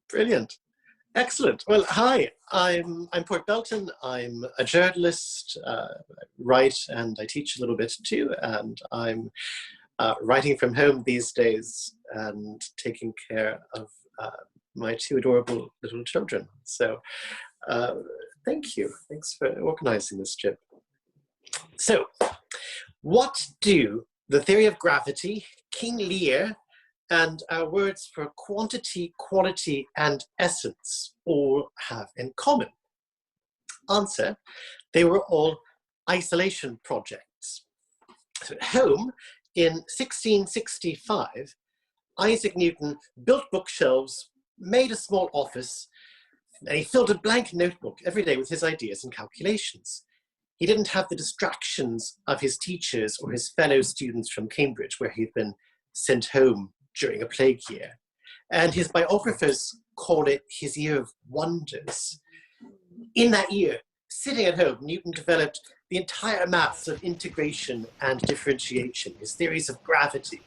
Brilliant. Excellent. Well, hi, I'm Padraig Belton. I'm a journalist, write, and I teach a little bit too. And I'm writing from home these days and taking care of my two adorable little children. So thank you. Thanks for organizing this, Chip. So what do the theory of gravity, King Lear, and our words for quantity, quality, and essence all have in common? Answer: they were all isolation projects. So at home, in 1665, Isaac Newton built bookshelves, made a small office, and he filled a blank notebook every day with his ideas and calculations. He didn't have the distractions of his teachers or his fellow students from Cambridge, where he'd been sent home during a plague year. And his biographers call it his year of wonders. In that year, sitting at home, Newton developed the entire maths of integration and differentiation, his theories of gravity,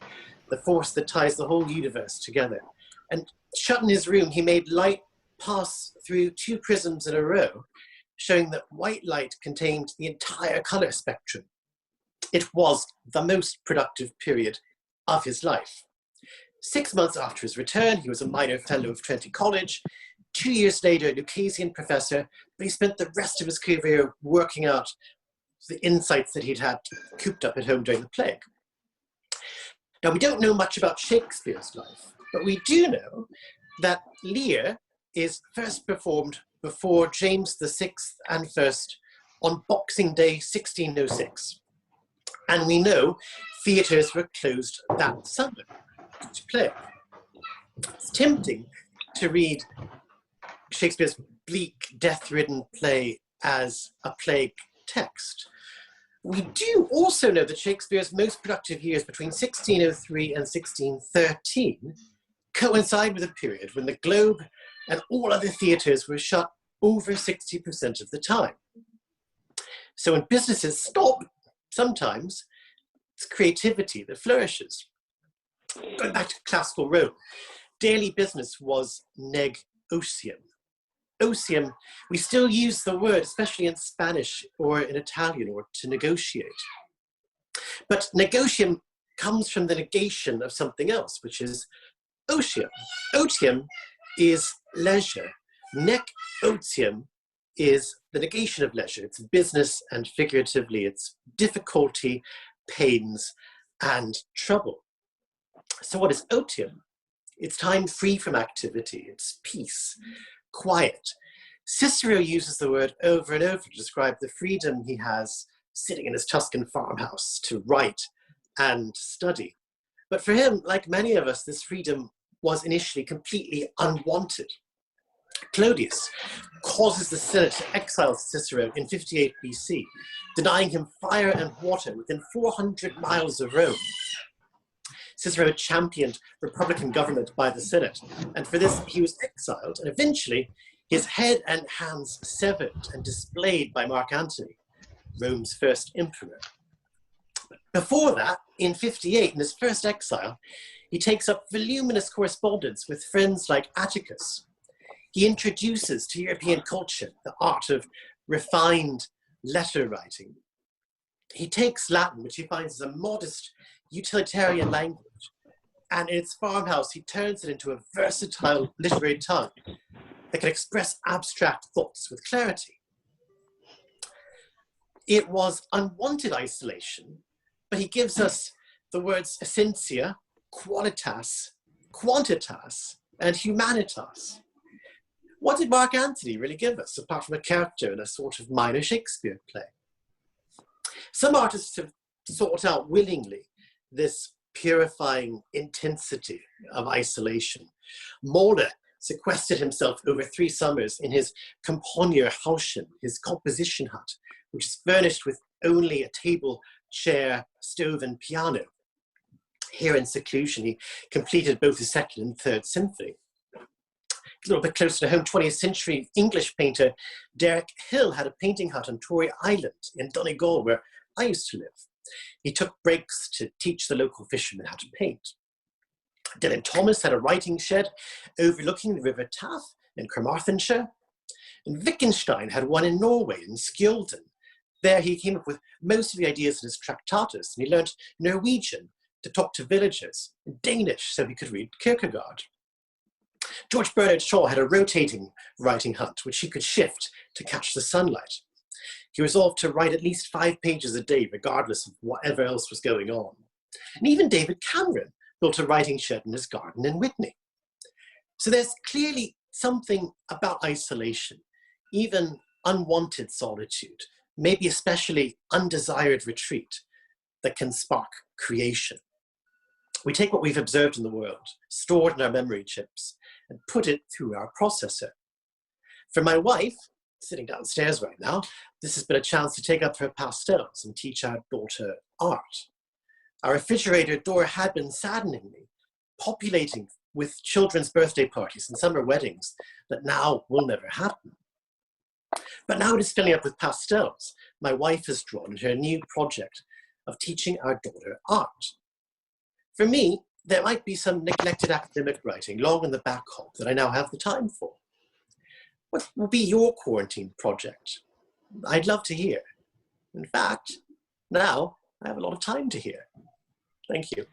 the force that ties the whole universe together. And shut in his room, he made light pass through two prisms in a row, showing that white light contained the entire color spectrum. It was the most productive period of his life. 6 months after his return, he was a minor fellow of Trinity College. 2 years later, a Lucasian professor, but he spent the rest of his career working out the insights that he'd had cooped up at home during the plague. Now, we don't know much about Shakespeare's life, but we do know that Lear is first performed before James VI and I on Boxing Day 1606. And we know theatres were closed that summer to play. It's tempting to read Shakespeare's bleak, death-ridden play as a plague text. We do also know that Shakespeare's most productive years between 1603 and 1613 coincide with a period when the Globe and all other theatres were shut over 60% of the time. So when businesses stop, sometimes it's creativity that flourishes. Going back to classical Rome, daily business was negocium. Ocium, we still use the word, especially in Spanish or in Italian, or to negotiate. But negotium comes from the negation of something else, which is otium. Otium is leisure. Nec otium is the negation of leisure. It's business, and figuratively, it's difficulty, pains, and trouble. So what is otium? It's time free from activity. It's peace, quiet. Cicero uses the word over and over to describe the freedom he has sitting in his Tuscan farmhouse to write and study. But for him, like many of us, this freedom was initially completely unwanted. Claudius causes the Senate to exile Cicero in 58 BC, denying him fire and water within 400 miles of Rome. Cicero championed republican government by the Senate, and for this he was exiled, and eventually his head and hands severed and displayed by Mark Antony, Rome's first emperor. Before that, in 58, in his first exile, he takes up voluminous correspondence with friends like Atticus. He introduces to European culture the art of refined letter writing. He takes Latin, which he finds is a modest utilitarian language, and in its farmhouse, he turns it into a versatile literary tongue that can express abstract thoughts with clarity. It was unwanted isolation, but he gives us the words essentia, qualitas, quantitas, and humanitas. What did Mark Antony really give us, apart from a character in a sort of minor Shakespeare play? Some artists have sought out willingly this purifying intensity of isolation. Mahler sequestered himself over 3 summers in his Komponierhauschen, his composition hut, which is furnished with only a table, chair, stove, and piano. Here in seclusion, he completed both his second and third symphony. A little bit closer to home, 20th century English painter Derek Hill had a painting hut on Tory Island in Donegal, where I used to live. He took breaks to teach the local fishermen how to paint. Dylan Thomas had a writing shed overlooking the River Taff in Carmarthenshire. And Wittgenstein had one in Norway, in Skjolden. There he came up with most of the ideas in his Tractatus, and he learned Norwegian to talk to villagers, and Danish so he could read Kierkegaard. George Bernard Shaw had a rotating writing hut, which he could shift to catch the sunlight. He resolved to write at least 5 pages a day, regardless of whatever else was going on. And even David Cameron built a writing shed in his garden in Witney. So there's clearly something about isolation, even unwanted solitude, maybe especially undesired retreat, that can spark creation. We take what we've observed in the world, stored in our memory chips, and put it through our processor. For my wife, sitting downstairs right now, this has been a chance to take up her pastels and teach our daughter art. Our refrigerator door had been saddeningly populating with children's birthday parties and summer weddings that now will never happen. But now it is filling up with pastels my wife has drawn in her new project of teaching our daughter art. For me, there might be some neglected academic writing long in the backlog that I now have the time for. What will be your quarantine project? I'd love to hear. In fact, now I have a lot of time to hear. Thank you.